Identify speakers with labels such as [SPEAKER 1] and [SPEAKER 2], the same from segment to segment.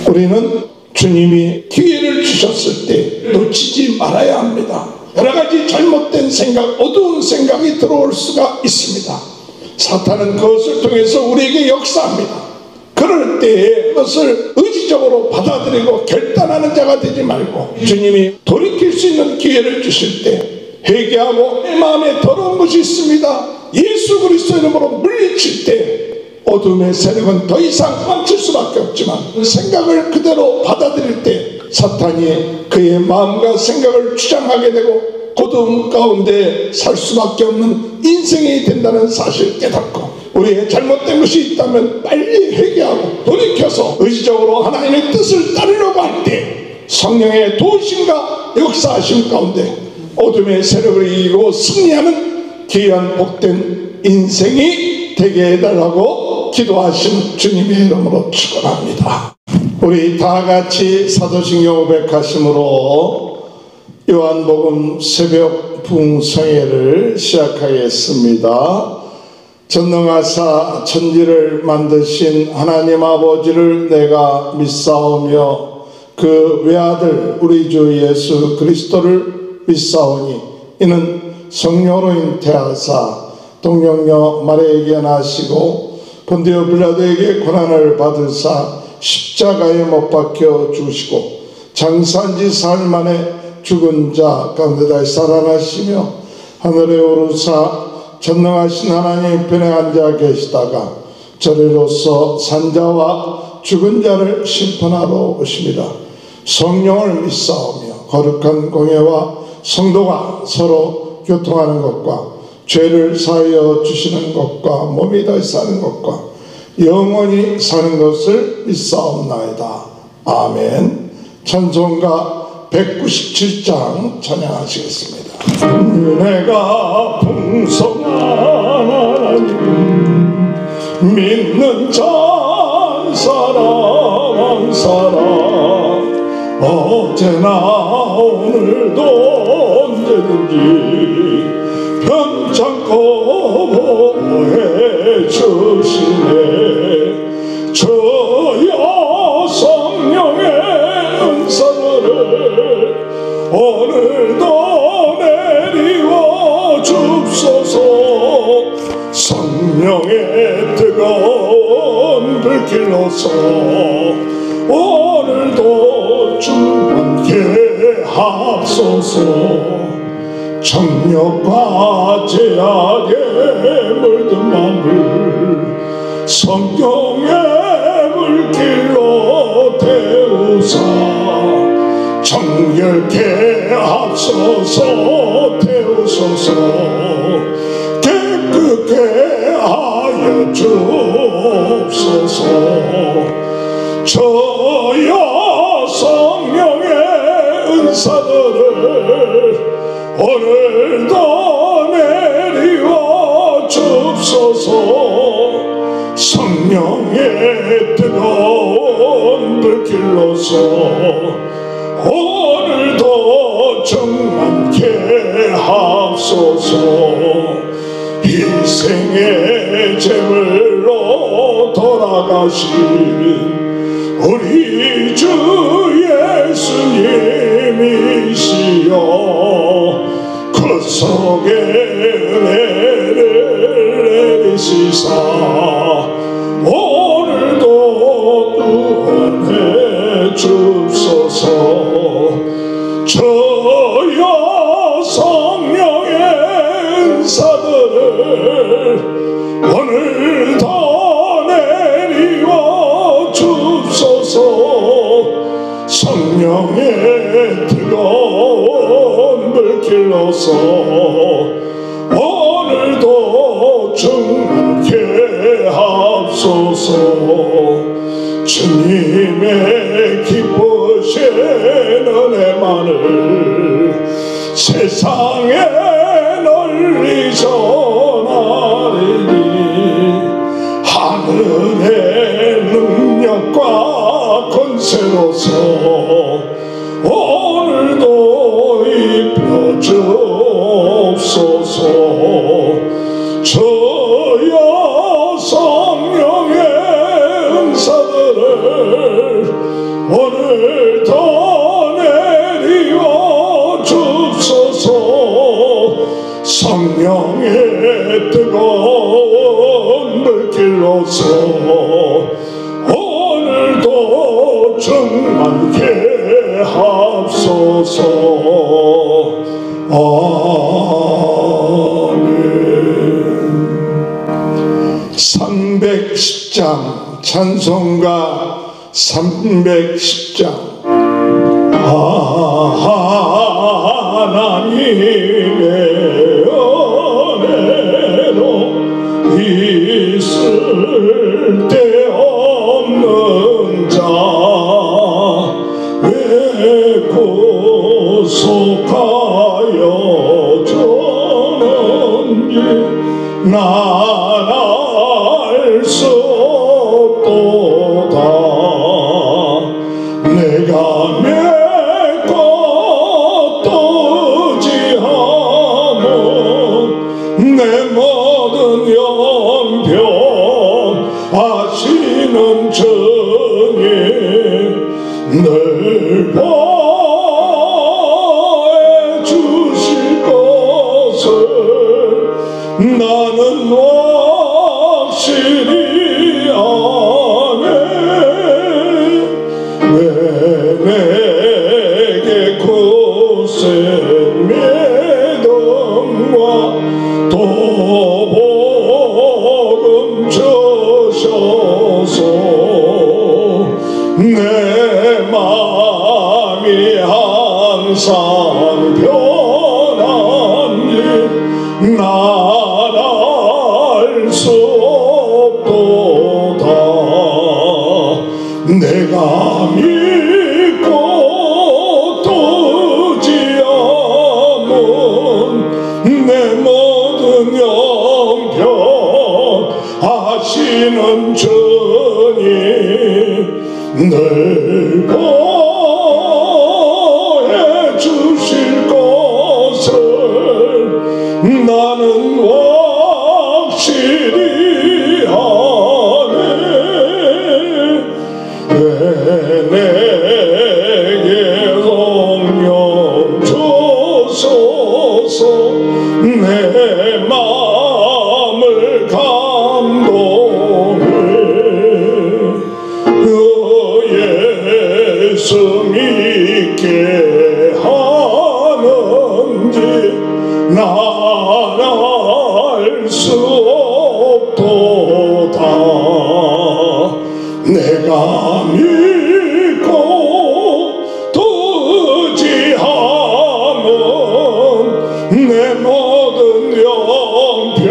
[SPEAKER 1] 우리는 주님이 기회를 주셨을 때 놓치지 말아야 합니다. 여러 가지 잘못된 생각, 어두운 생각이 들어올 수가 있습니다. 사탄은 그것을 통해서 우리에게 역사합니다. 그럴 때에 그것을 의지적으로 받아들이고 결단하는 자가 되지 말고, 주님이 돌이킬 수 있는 기회를 주실 때 회개하고 내 마음에 더러운 것이 있습니다, 예수 그리스도 이름으로 물리칠 때 어둠의 세력은 더 이상 망칠 수밖에 없지만, 생각을 그대로 받아들일 때 사탄이 그의 마음과 생각을 주장하게 되고 어둠 가운데 살 수밖에 없는 인생이 된다는 사실을 깨닫고, 우리의 잘못된 것이 있다면 빨리 회개하고 돌이켜서 의지적으로 하나님의 뜻을 따르려고 할 때 성령의 도우심과 역사하심 가운데 어둠의 세력을 이기고 승리하는 귀한 복된 인생이 되게 해달라고 기도하신 주님의 이름으로 축원합니다. 우리 다같이 사도신경 고백하심으로 요한복음 새벽 부흥성회를 시작하겠습니다. 전능하사 천지를 만드신 하나님 아버지를 내가 믿사오며 그 외아들 우리 주 예수 그리스도를 믿사오니, 이는 성령으로 잉태하사 동정녀 마리아에게 나시고 본디오 빌라도에게 고난을 받으사 십자가에 못 박혀 죽으시고 장사한 지 사흘 만에 죽은 자 가운데 다시 살아나시며 하늘에 오르사 전능하신 하나님 편에 앉아 계시다가 저리로서 산자와 죽은 자를 심판하러 오십니다. 성령을 믿사오며 거룩한 공예와 성도가 서로 교통하는 것과 죄를 사하여 주시는 것과 몸이 다시 사는 것과 영원히 사는 것을 믿사옵나이다. 아멘. 찬송가 197장 찬양하시겠습니다. 은혜가 풍성한 하나님 믿는 자 한 사람 한 사람, 어제나 오늘도 언제든지 편찮고 보호해 주시네. 주여 성령의 은사들을 오늘도 내리워 줍소서. 성령의 뜨거운 불길로서 오늘도 충만케 하소서. 정욕과 죄악에 물든 마음을 성령의 물길로 태우사 정결케 하소서. 태우소서. 깨끗게 하여 주옵소서. 저여 성령의 은사들을 오늘도 내리워 줍소서. 성령의 뜨거운 불길로서 오늘도 충만케 하소서. 일생의 제물로 돌아가신 우리 주 예수님이시여, 그 속에 은혜를 내리시사 오늘도 구원해 줍소서. 저여 성령의 은사들을 오늘도 내리워 줍소서. 성령의 뜨거운 불길로서 오늘도 충만케 하소서. 주님의 기쁘신 은혜만을 세상에 널리 전하리니, 하늘의 능력과 권세로서 오늘도 입혀주옵소서. 저여 성령의 은사들을 충만케 하옵소서. 아멘. 310장 찬송가 310장. 하나님의 은혜로 있을 데 없는 자 왜 구속하여 주는지 난 알 수 없도다. 내가 맺고 또 지하면 내 모든 영병 아시는 주님 늘 보호해 주실 것을 나는 확실히 아네. 왜 내게 굳센 믿음과 또 복음 주셔서 내 마음이 항상 변한지 난 알 수 없도다. 내가 믿고 또 지하면 내 모든 영병 아시는 주님 늘 보호해 주실 것을 나는 확실히 아네. 왜 내게 성령 주소서 내 마음을 감동해. 예수 믿게 하는지 난 알 수 없도다. 내가 믿고 또 지하면 내 모든 영병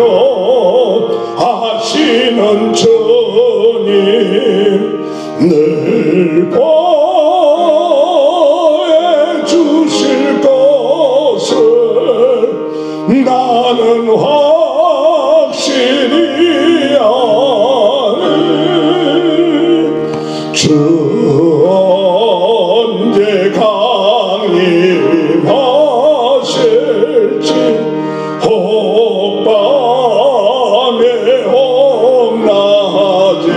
[SPEAKER 1] 아시는 주님 늘 보호해 주실 것을 나는 확실히 아네. 주 언제 강림하실지 혹밤에 혹낮에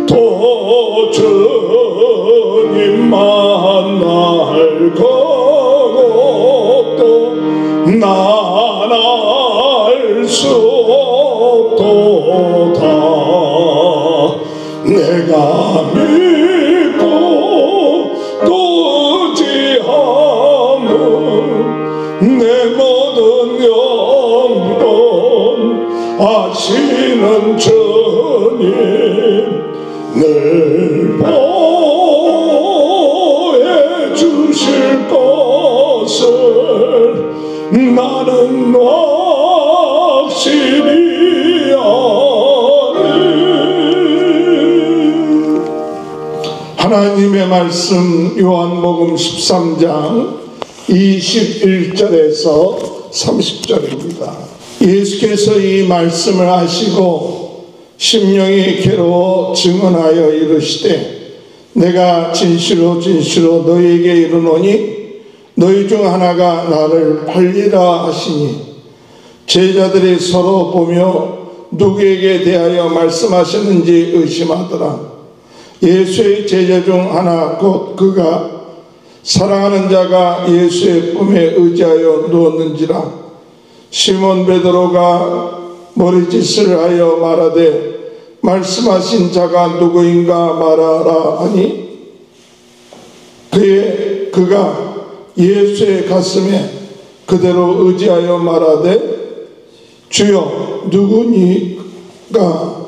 [SPEAKER 1] 또 주님 만날 것도 난 알 수 없도다. 내가 믿고 또 지하면 내 모든 영혼 아시는 주님 늘 보호해 주실 것을 나는 확실히 아네. 하나님의 말씀 요한복음 13장 21절에서 30절입니다. 예수께서 이 말씀을 하시고 심령이 괴로워 증언하여 이르시되 내가 진실로 진실로 너희에게 이르노니 너희 중 하나가 나를 팔리라 하시니 제자들이 서로 보며 누구에게 대하여 말씀하셨는지 의심하더라. 예수의 제자 중 하나 곧 그가 사랑하는 자가 예수의 품에 의지하여 누웠는지라. 시몬 베드로가 머리짓을 하여 말하되 말씀하신 자가 누구인가 말하라 하니 그가 예수의 가슴에 그대로 의지하여 말하되 주여 누구니까?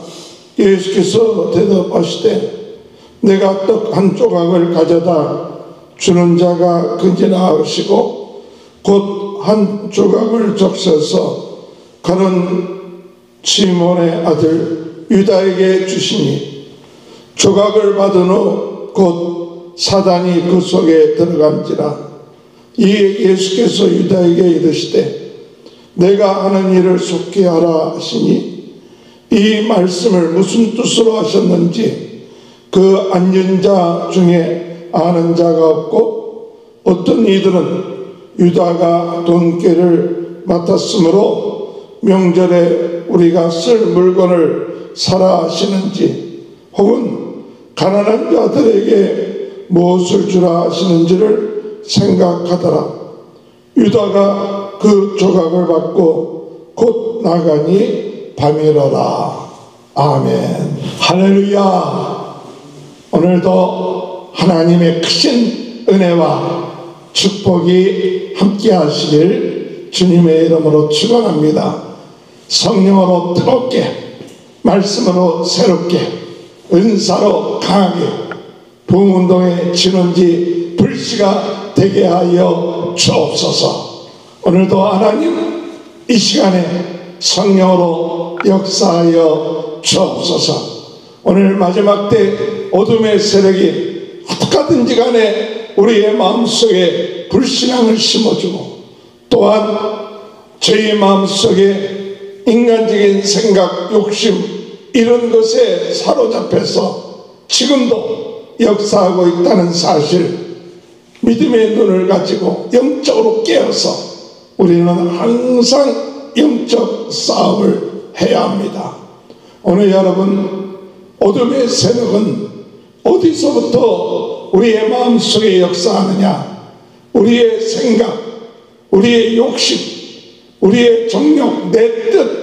[SPEAKER 1] 예수께서 대답하시되 내가 떡 한 조각을 가져다 주는 자가 그니라 하시고 곧 한 조각을 적셔서 가룟 시몬의 아들 유다에게 주시니 조각을 받은 후 곧 사단이 그 속에 들어간지라. 이에 예수께서 유다에게 이르시되 내가 하는 일을 속히 하라 하시니 이 말씀을 무슨 뜻으로 하셨는지 그 앉은 자 중에 아는 자가 없고 어떤 이들은 유다가 돈꾀를 맡았으므로 명절에 우리가 쓸 물건을 사라 하시는지 혹은 가난한 자들에게 무엇을 주라 하시는지를 생각하더라. 유다가 그 조각을 받고 곧 나가니 밤이러라. 아멘. 할렐루야. 오늘도 하나님의 크신 은혜와 축복이 함께 하시길 주님의 이름으로 축원합니다. 성령으로 뜨겁게, 말씀으로 새롭게, 은사로 강하게 부흥운동의 진원지 불씨가 되게 하여 주옵소서. 오늘도 하나님 이 시간에 성령으로 역사하여 주옵소서. 오늘 마지막 때 어둠의 세력이 어떻게든지 간에 우리의 마음속에 불신앙을 심어주고 또한 저희 마음속에 인간적인 생각, 욕심 이런 것에 사로잡혀서 지금도 역사하고 있다는 사실, 믿음의 눈을 가지고 영적으로 깨어서 우리는 항상 영적 싸움을 해야 합니다. 오늘 여러분, 어둠의 세력은 어디서부터 우리의 마음속에 역사하느냐? 우리의 생각, 우리의 욕심, 우리의 정욕, 내 뜻,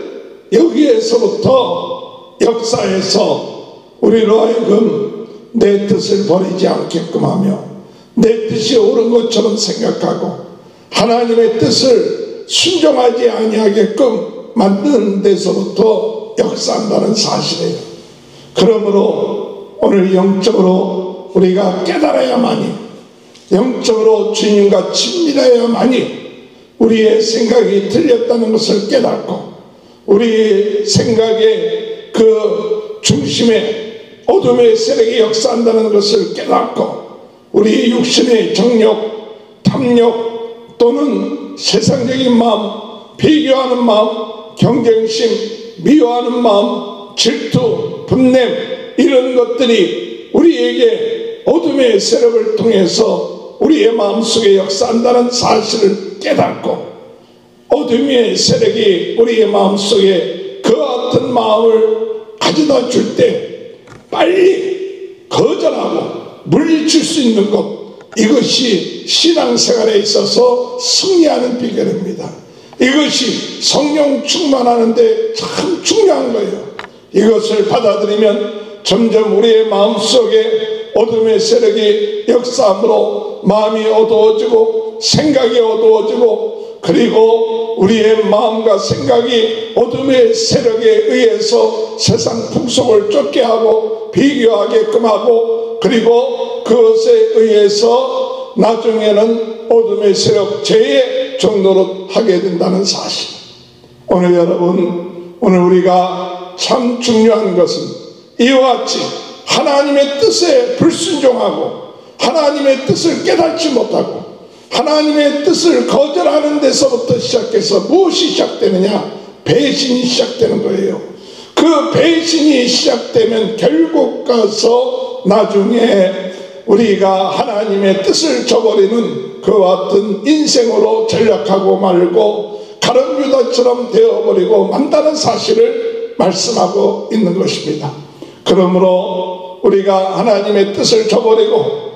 [SPEAKER 1] 여기에서부터 역사해서 우리로 하여금 내 뜻을 버리지 않게끔 하며 내 뜻이 옳은 것처럼 생각하고 하나님의 뜻을 순종하지 아니하게끔 만드는 데서부터 역사한다는 사실이에요. 그러므로 오늘 영적으로 우리가 깨달아야만이, 영적으로 주님과 친밀해야만이 우리의 생각이 틀렸다는 것을 깨닫고 우리 생각의 그 중심에 어둠의 세력이 역사한다는 것을 깨닫고 우리 육신의 정욕, 탐욕 또는 세상적인 마음, 비교하는 마음, 경쟁심, 미워하는 마음, 질투, 분냄 이런 것들이 우리에게 어둠의 세력을 통해서 우리의 마음속에 역사한다는 사실을 깨닫고 어둠의 세력이 우리의 마음속에 그 같은 마음을 가져다 줄 때 빨리 거절하고 물리칠 수 있는 것, 이것이 신앙생활에 있어서 승리하는 비결입니다. 이것이 성령 충만하는 데 참 중요한 거예요. 이것을 받아들이면 점점 우리의 마음속에 어둠의 세력이 역사함으로 마음이 어두워지고 생각이 어두워지고 그리고 우리의 마음과 생각이 어둠의 세력에 의해서 세상 풍속을 쫓게 하고 비교하게끔 하고 그리고 그것에 의해서 나중에는 어둠의 세력 죄의 정도로 하게 된다는 사실. 오늘 여러분, 오늘 우리가 참 중요한 것은 이와 같이 하나님의 뜻에 불순종하고 하나님의 뜻을 깨닫지 못하고 하나님의 뜻을 거절하는 데서부터 시작해서 무엇이 시작되느냐? 배신이 시작되는 거예요. 그 배신이 시작되면 결국 가서 나중에 우리가 하나님의 뜻을 저버리는 그와 같은 인생으로 전락하고 말고 가룟 유다처럼 되어버리고 만다는 사실을 말씀하고 있는 것입니다. 그러므로 우리가 하나님의 뜻을 저버리고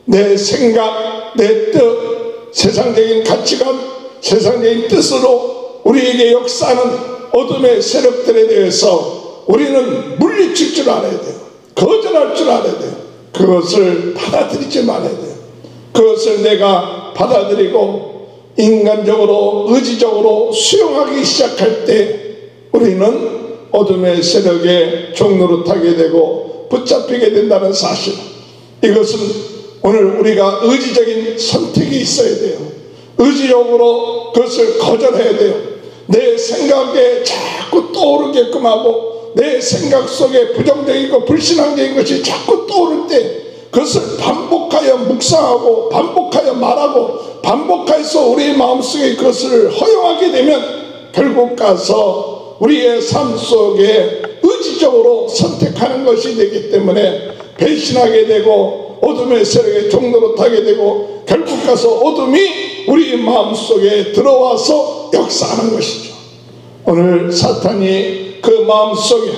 [SPEAKER 1] 내 생각, 내 뜻, 세상적인 가치관, 세상적인 뜻으로 우리에게 역사하는 어둠의 세력들에 대해서 우리는 물리칠 줄 알아야 돼요. 거절할 줄 알아야 돼요. 그것을 받아들이지 말아야 돼요. 그것을 내가 받아들이고 인간적으로 의지적으로 수용하기 시작할 때 우리는 어둠의 세력에 종노릇하게 되고 붙잡히게 된다는 사실, 이것은 오늘 우리가 의지적인 선택이 있어야 돼요. 의지적으로 그것을 거절해야 돼요. 내 생각에 자꾸 떠오르게끔 하고 내 생각 속에 부정적이고 불신앙적인 것이 자꾸 떠오를 때 그것을 반복하여 묵상하고 반복하여 말하고 반복해서 우리의 마음속에 그것을 허용하게 되면 결국 가서 우리의 삶 속에 의지적으로 선택하는 것이 되기 때문에 배신하게 되고 어둠의 세력에 종노릇하게 되고 결국 가서 어둠이 우리 마음속에 들어와서 역사하는 것이죠. 오늘 사탄이 그 마음속에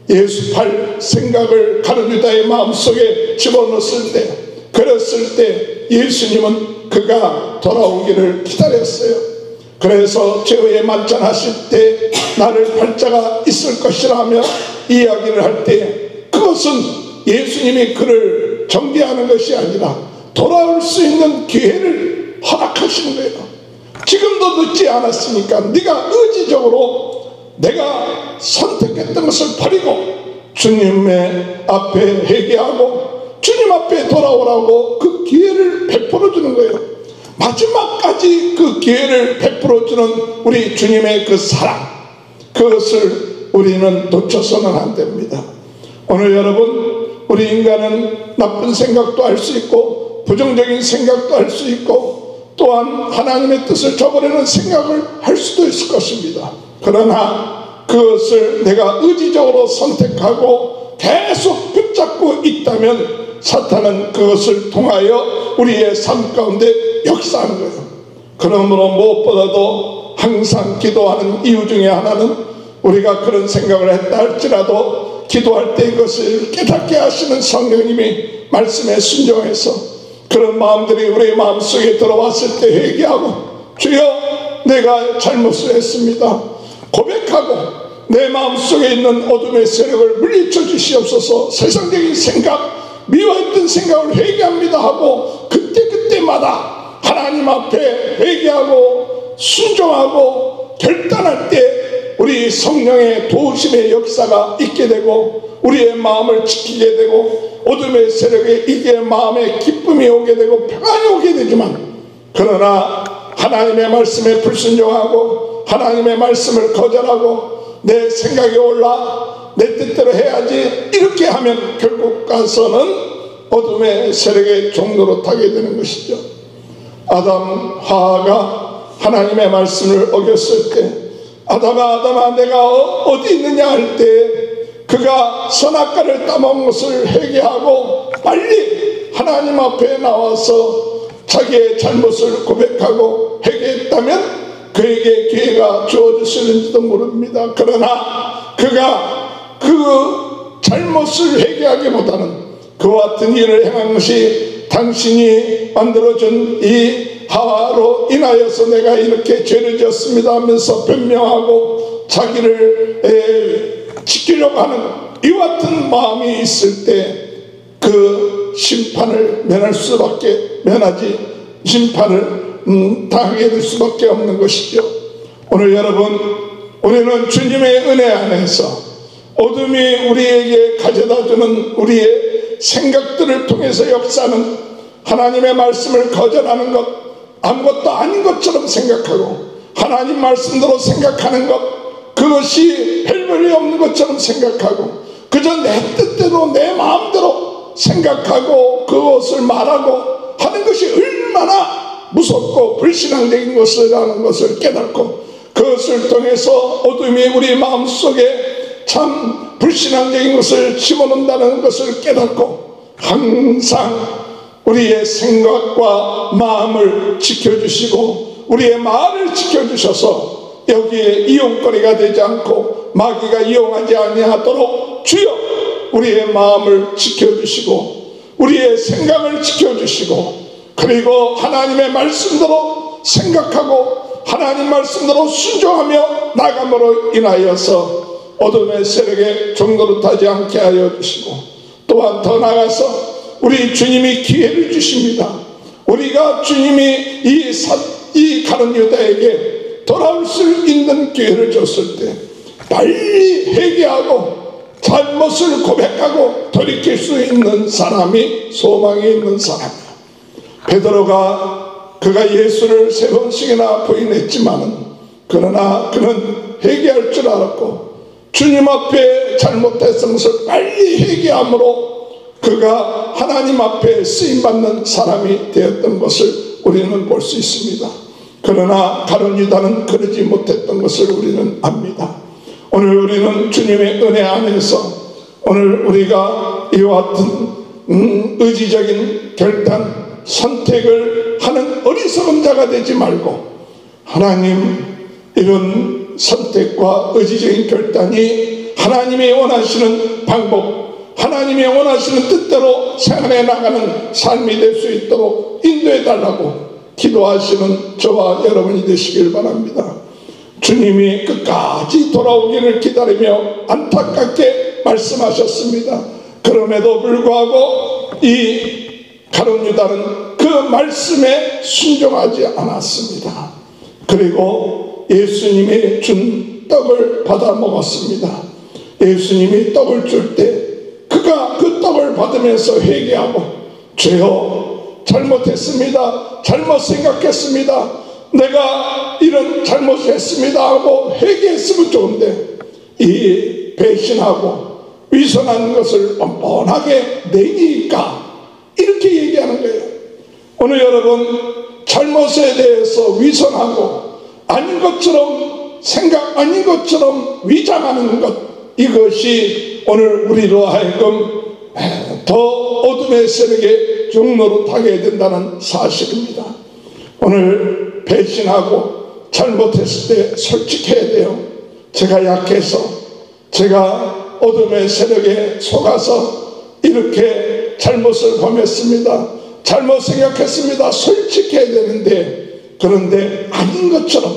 [SPEAKER 1] 예수팔 생각을 가룟 유다의 마음속에 집어넣었을 때, 그랬을 때 예수님은 그가 돌아오기를 기다렸어요. 그래서 죄의 만찬하실 때 나를 팔자가 있을 것이라며 이야기를 할 때 그것은 예수님이 그를 정죄하는 것이 아니라 돌아올 수 있는 기회를 허락하신 거예요. 지금도 늦지 않았으니까 네가 의지적으로 내가 선택했던 것을 버리고 주님의 앞에 회개하고 주님 앞에 돌아오라고 그 기회를 베풀어 주는 거예요. 마지막까지 그 기회를 베풀어 주는 우리 주님의 그 사랑, 그것을 우리는 놓쳐서는 안 됩니다. 오늘 여러분, 우리 인간은 나쁜 생각도 할 수 있고 부정적인 생각도 할 수 있고 또한 하나님의 뜻을 저버리는 생각을 할 수도 있을 것입니다. 그러나 그것을 내가 의지적으로 선택하고 계속 붙잡고 있다면 사탄은 그것을 통하여 우리의 삶 가운데 역사하는 거예요. 그러므로 무엇보다도 항상 기도하는 이유 중에 하나는 우리가 그런 생각을 했다 할지라도 기도할 때 이것을 깨닫게 하시는 성령님이 말씀에 순종해서 그런 마음들이 우리 마음속에 들어왔을 때 회개하고 주여 내가 잘못을 했습니다 고백하고 내 마음속에 있는 어둠의 세력을 물리쳐 주시옵소서, 세상적인 생각, 미워했던 생각을 회개합니다 하고 그때마다 하나님 앞에 회개하고 순종하고 결단할 때 우리 성령의 도우심의 역사가 있게 되고 우리의 마음을 지키게 되고 어둠의 세력에 이게 마음에 기쁨이 오게 되고 평안이 오게 되지만, 그러나 하나님의 말씀에 불순종하고 하나님의 말씀을 거절하고 내 생각이 올라 내 뜻대로 해야지 이렇게 하면 결국 가서는 어둠의 세력에 종노릇하게 되는 것이죠. 아담 하와가 하나님의 말씀을 어겼을 때 아담아 내가 어디 있느냐 할 때 그가 선악과를 따먹은 것을 회개하고 빨리 하나님 앞에 나와서 자기의 잘못을 고백하고 회개했다면 그에게 기회가 주어졌을는지도 모릅니다. 그러나 그가 그 잘못을 회개하기보다는 그와 같은 일을 행한 것이 당신이 만들어준 이 하와로 인하여서 내가 이렇게 죄를 지었습니다 하면서 변명하고 자기를 지키려고 하는 이와 같은 마음이 있을 때 그 심판을 심판을 당하게 될 수밖에 없는 것이죠. 오늘 여러분, 우리는 주님의 은혜 안에서 어둠이 우리에게 가져다주는 우리의 생각들을 통해서 역사하는 하나님의 말씀을 거절하는 것, 아무것도 아닌 것처럼 생각하고 하나님 말씀대로 생각하는 것, 그것이 별볼이 없는 것처럼 생각하고 그저 내 뜻대로 내 마음대로 생각하고 그것을 말하고 하는 것이 얼마나 무섭고 불신앙적인 것이라는 것을 깨닫고 그것을 통해서 어둠이 우리 마음속에 참 불신앙적인 것을 집어넣는다는 것을 깨닫고 항상 우리의 생각과 마음을 지켜주시고 우리의 말을 지켜주셔서 여기에 이용거리가 되지 않고 마귀가 이용하지 아니하도록 주여 우리의 마음을 지켜주시고 우리의 생각을 지켜주시고 그리고 하나님의 말씀대로 생각하고 하나님 말씀대로 순종하며 나감으로 인하여서 어둠의 세력에 종노릇하지 않게 하여 주시고, 또한 더 나아가서 우리 주님이 기회를 주십니다. 우리가 주님이 이 가룟 유다에게 돌아올 수 있는 기회를 줬을 때 빨리 회개하고 잘못을 고백하고 돌이킬 수 있는 사람이 소망이 있는 사람이야. 베드로가 그가 예수를 3번씩이나 부인했지만은, 그러나 그는 회개할 줄 알았고 주님 앞에 잘못했던 것을 빨리 회개함으로 그가 하나님 앞에 쓰임받는 사람이 되었던 것을 우리는 볼 수 있습니다. 그러나 가룟 유다는 그러지 못했던 것을 우리는 압니다. 오늘 우리는 주님의 은혜 안에서 오늘 우리가 이와 같은 의지적인 결단, 선택을 하는 어리석은 자가 되지 말고, 하나님, 이런 선택과 의지적인 결단이 하나님이 원하시는 방법, 하나님이 원하시는 뜻대로 생활해 나가는 삶이 될 수 있도록 인도해 달라고 기도하시는 저와 여러분이 되시길 바랍니다. 주님이 끝까지 돌아오기를 기다리며 안타깝게 말씀하셨습니다. 그럼에도 불구하고 이 가룟 유다는 그 말씀에 순종하지 않았습니다. 그리고 예수님이 준 떡을 받아 먹었습니다. 예수님이 떡을 줄 때 그가 그 떡을 받으면서 회개하고, 죄여 잘못했습니다, 잘못 생각했습니다, 내가 이런 잘못을 했습니다 하고 회개했으면 좋은데, 이 배신하고 위선한 것을 뻔뻔하게 내니까 이렇게 얘기하는 거예요. 오늘 여러분, 잘못에 대해서 위선하고 아닌 것처럼 생각, 아닌 것처럼 위장하는 것, 이것이 오늘 우리로 하여금 더 어둠의 세력에 종노릇하게 된다는 사실입니다. 오늘 배신하고 잘못했을 때 솔직해야 돼요. 제가 약해서, 제가 어둠의 세력에 속아서 이렇게 잘못을 범했습니다, 잘못 생각했습니다, 솔직해야 되는데, 그런데 아닌 것처럼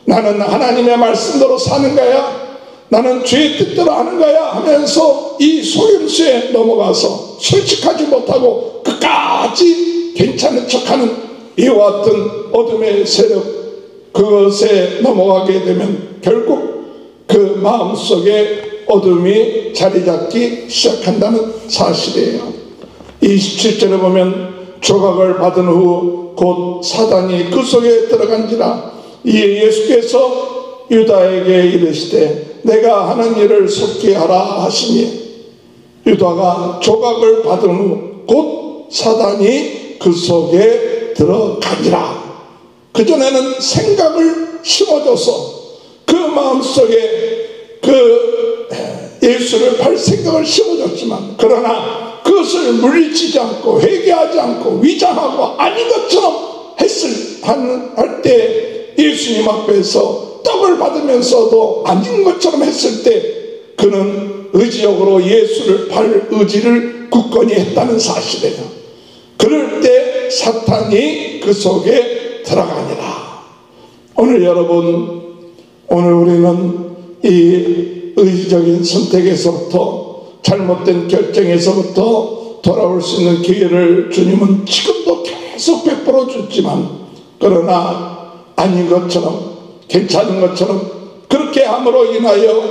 [SPEAKER 1] 나는 하나님의 말씀대로 사는 거야, 나는 주의 뜻대로 하는 거야 하면서 이 속임수에 넘어가서 솔직하지 못하고 끝까지 괜찮은 척하는 이와 같은 어둠의 세력, 그것에 넘어가게 되면 결국 그 마음속에 어둠이 자리 잡기 시작한다는 사실이에요. 27절에 보면 조각을 받은 후 곧 사단이 그 속에 들어간지라. 이에 예수께서 유다에게 이르시되 내가 하는 일을 속히 하라 하시니, 유다가 조각을 받은 후 곧 사단이 그 속에 들어가니라. 그전에는 생각을 심어줘서 그 마음속에 그 예수를 팔 생각을 심어줬지만, 그러나 그것을 물리치지 않고 회개하지 않고 위장하고 아닌 것처럼 할 때, 예수님 앞에서 떡을 받으면서도 아닌 것처럼 했을 때 그는 의지적으로 예수를 팔 의지를 굳건히 했다는 사실이에요. 그럴 때 사탄이 그 속에 들어가니라. 오늘 여러분, 오늘 우리는 이 의지적인 선택에서부터, 잘못된 결정에서부터 돌아올 수 있는 기회를 주님은 지금도 계속 베풀어 줬지만, 그러나 아닌 것처럼, 괜찮은 것처럼 그렇게 함으로 인하여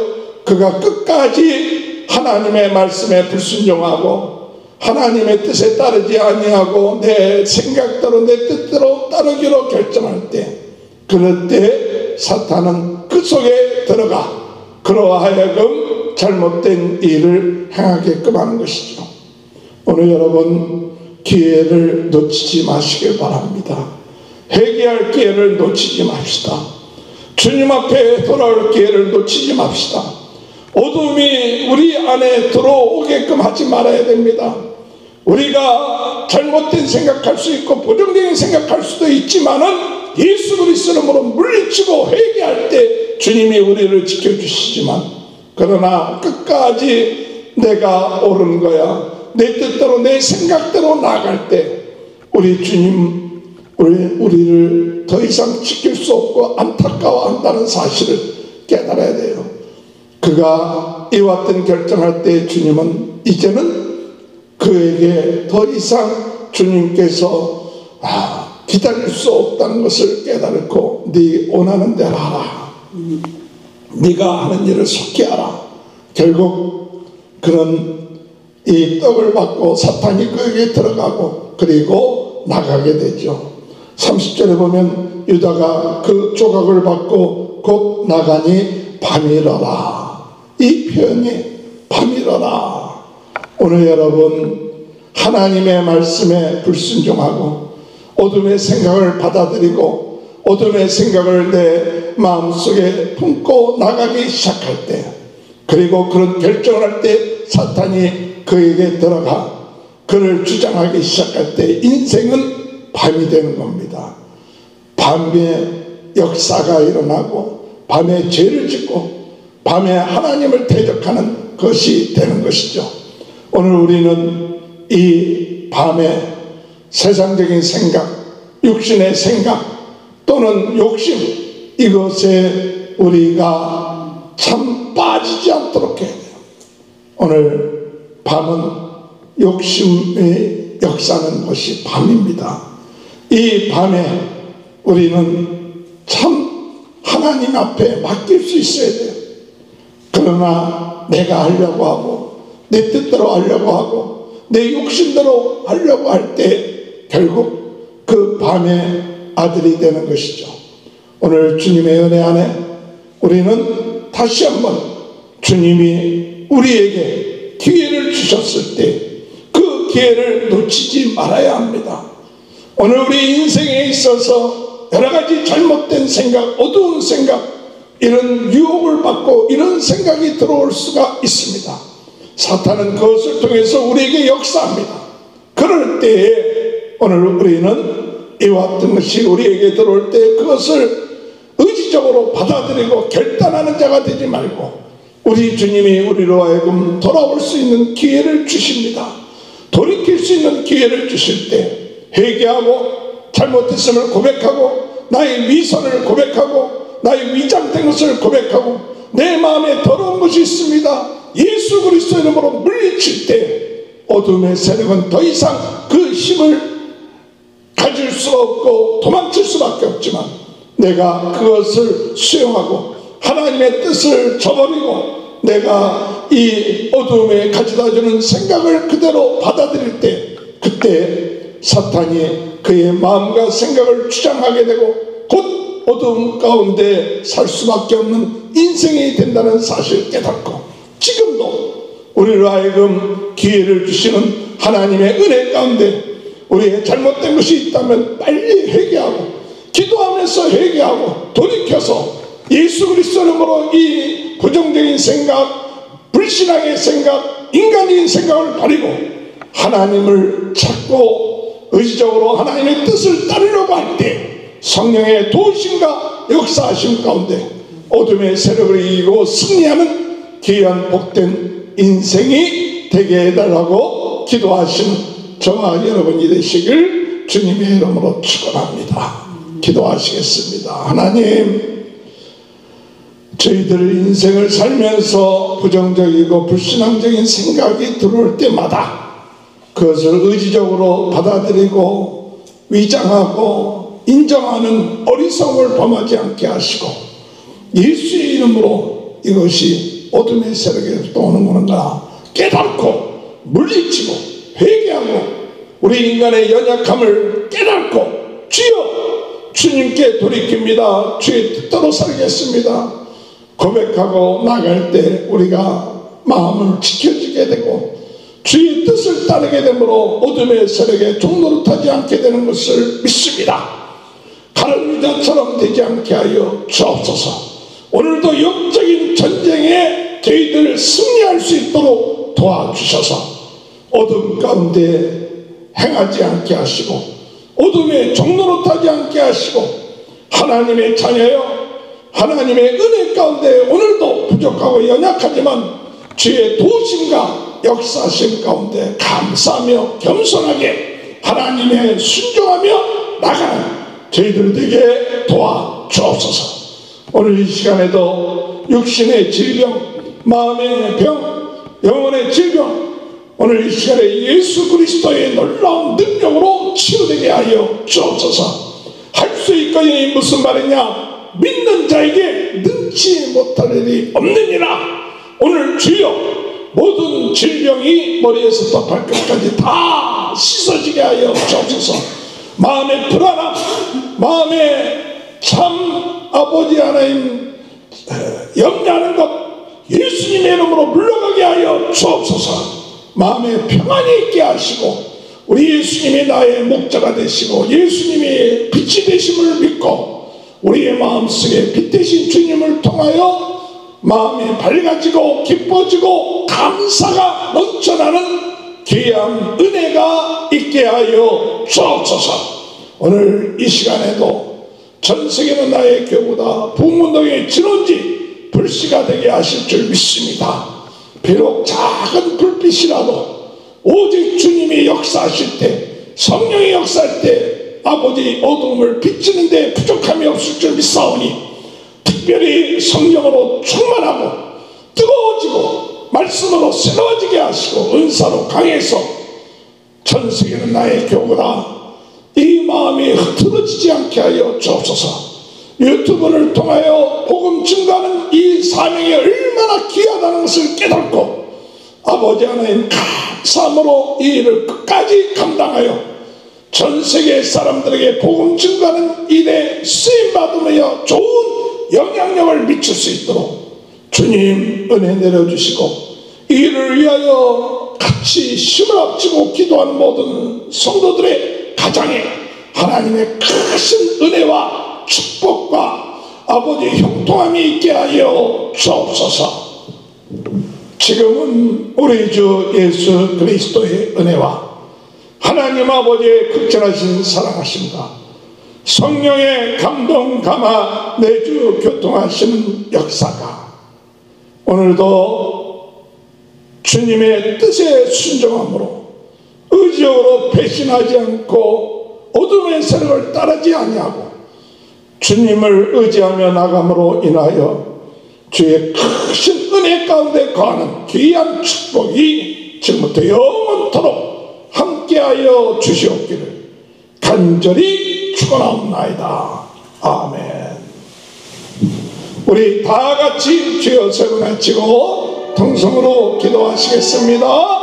[SPEAKER 1] 그가 끝까지 하나님의 말씀에 불순종하고 하나님의 뜻에 따르지 아니하고 내 생각대로 내 뜻대로 따르기로 결정할 때, 그럴 때 사탄은 그 속에 들어가 그러하여금 잘못된 일을 행하게끔 하는 것이죠. 오늘 여러분, 기회를 놓치지 마시길 바랍니다. 회개할 기회를 놓치지 맙시다. 주님 앞에 돌아올 기회를 놓치지 맙시다. 어둠이 우리 안에 들어오게끔 하지 말아야 됩니다. 우리가 잘못된 생각할 수 있고 부정적인 생각할 수도 있지만은 예수 그리스도 이름으로 물리치고 회개할 때 주님이 우리를 지켜주시지만, 그러나 끝까지 내가 옳은 거야, 내 뜻대로 내 생각대로 나아갈 때 우리 주님 우리를 더 이상 지킬 수 없고 안타까워한다는 사실을 깨달아야 돼요. 그가 이와 같은 결정할 때 주님은 이제는 그에게 더 이상 주님께서 기다릴 수 없다는 것을 깨달고 네 원하는 대로 하라. 네가 하는 일을 속히 하라. 결국 그는 이 떡을 받고 사탄이 그에게 들어가고 그리고 나가게 되죠. 30절에 보면 유다가 그 조각을 받고 곧 나가니 밤이러라. 이 표현이 밤이러라. 오늘 여러분 하나님의 말씀에 불순종하고 어둠의 생각을 받아들이고 어둠의 생각을 내 마음속에 품고 나가기 시작할 때, 그리고 그런 결정을 할 때 사탄이 그에게 들어가 그를 주장하기 시작할 때 인생은 밤이 되는 겁니다. 밤에 역사가 일어나고 밤에 죄를 짓고 밤에 하나님을 대적하는 것이 되는 것이죠. 오늘 우리는 이 밤에 세상적인 생각, 육신의 생각 또는 욕심, 이것에 우리가 참 빠지지 않도록 해야 돼요. 오늘 밤은 욕심의 역사하는 것이 밤입니다. 이 밤에 우리는 참 하나님 앞에 맡길 수 있어야 돼요. 그러나 내가 하려고 하고 내 뜻대로 하려고 하고 내 욕심대로 하려고 할 때 결국 그 밤의 아들이 되는 것이죠. 오늘 주님의 은혜 안에 우리는 다시 한번 주님이 우리에게 기회를 주셨을 때 그 기회를 놓치지 말아야 합니다. 오늘 우리 인생에 있어서 여러 가지 잘못된 생각, 어두운 생각, 이런 유혹을 받고 이런 생각이 들어올 수가 있습니다. 사탄은 그것을 통해서 우리에게 역사합니다. 그럴 때에 오늘 우리는 이와 같은 것이 우리에게 들어올 때 그것을 의지적으로 받아들이고 결단하는 자가 되지 말고 우리 주님이 우리로 하여금 돌아올 수 있는 기회를 주십니다. 돌이킬 수 있는 기회를 주실 때 회개하고 잘못했음을 고백하고 나의 위선을 고백하고 나의 위장된 것을 고백하고 내 마음에 더러운 것이 있습니다. 예수 그리스도 이름으로 물리칠 때 어둠의 세력은 더 이상 그 힘을 가질 수가 없고 도망칠 수밖에 없지만 내가 그것을 수용하고 하나님의 뜻을 저버리고 내가 이 어둠에 가져다주는 생각을 그대로 받아들일 때 그때 사탄이 그의 마음과 생각을 주장하게 되고 곧 어둠 가운데 살 수밖에 없는 인생이 된다는 사실을 깨닫고 지금도 우리로 하여금 기회를 주시는 하나님의 은혜 가운데 우리의 잘못된 것이 있다면 빨리 회개하고 기도하면서 회개하고 돌이켜서 예수 그리스도 이름으로 이 부정적인 생각, 불신앙의 생각, 인간적인 생각을 버리고 하나님을 찾고 의지적으로 하나님의 뜻을 따르려고 할 때 성령의 도우심과 역사하심 가운데 어둠의 세력을 이기고 승리하는 귀한 복된 인생이 되게 해달라고 기도하시는 저와 여러분이 되시길 주님의 이름으로 축원합니다. 기도하시겠습니다. 하나님, 저희들 인생을 살면서 부정적이고 불신앙적인 생각이 들어올 때마다 그것을 의지적으로 받아들이고 위장하고 인정하는 어리석음을 범하지 않게 하시고 예수의 이름으로 이것이 어둠의 세력에서 오는 거는가 깨닫고 물리치고 회개하고 우리 인간의 연약함을 깨닫고 주여 주님께 돌이킵니다. 주의 뜻대로 살겠습니다. 고백하고 나갈 때 우리가 마음을 지켜지게 되고 주의 뜻을 따르게 되므로 어둠의 세력에 종노릇하지 않게 되는 것을 믿습니다. 가룟 유다처럼 되지 않게 하여 주옵소서. 오늘도 영적인 전쟁에 저희들 승리할 수 있도록 도와주셔서 어둠 가운데 행하지 않게 하시고 어둠에 종노릇하지 않게 하시고 하나님의 자녀여 하나님의 은혜 가운데 오늘도 부족하고 연약하지만 주의 도우심과 역사심 가운데 감사하며 겸손하게 하나님의 순종하며 나가는 저희들 되게 도와주옵소서. 오늘 이 시간에도 육신의 질병 마음의 병, 영혼의 질병, 오늘 이 시간에 예수 그리스도의 놀라운 능력으로 치유되게 하여 주옵소서. 할 수 있거니 무슨 말이냐? 믿는 자에게 능치 못할 일이 없느니라. 오늘 주여 모든 질병이 머리에서부터 발끝까지 다 씻어지게 하여 주옵소서. 마음의 불안함, 마음의 참 아버지 하나님 염려하는 것 예수님의 이름으로 물러가게 하여 주옵소서. 마음에 평안이 있게 하시고 우리 예수님이 나의 목자가 되시고 예수님이 빛이 되심을 믿고 우리의 마음속에 빛 되신 주님을 통하여 마음이 밝아지고 기뻐지고 감사가 넘쳐나는 귀한 은혜가 있게 하여 주옵소서. 오늘 이 시간에도 전 세계는 나의 교보다 부문동의 진원지 불씨가 되게 하실 줄 믿습니다. 비록 작은 불빛이라도 오직 주님이 역사하실 때, 성령이 역사할 때 아버지 어둠을 비치는 데 부족함이 없을 줄 믿사오니 특별히 성령으로 충만하고 뜨거워지고 말씀으로 새로워지게 하시고 은사로 강해서 전 세계는 나의 교구라 이 마음이 흐트러지지 않게 하여 주옵소서. 유튜브를 통하여 복음 증가하는 이 사명이 얼마나 귀하다는 것을 깨닫고 아버지 하나님 감사함으로 이 일을 끝까지 감당하여 전 세계 사람들에게 복음 증가하는 일에 쓰임받으며 좋은 영향력을 미칠 수 있도록 주님 은혜 내려주시고 이 일을 위하여 같이 힘을 합치고 기도하는 모든 성도들의 가정에 하나님의 크신 은혜와 축복과 아버지 형통함이 있게 하여 주옵소서. 지금은 우리 주 예수 그리스도의 은혜와 하나님 아버지의 극진하신 사랑하심과 성령의 감동 감화 내주 교통하시는 역사가 오늘도 주님의 뜻에 순종함으로 의지적으로 배신하지 않고 어둠의 세력을 따르지 아니하고 주님을 의지하며 나감으로 인하여 주의 크신 은혜 가운데 거하는 귀한 축복이 지금부터 영원토록 함께하여 주시옵기를 간절히 축원하옵나이다. 아멘. 우리 다 같이 주여 세 번 외치고 통성으로 기도하시겠습니다.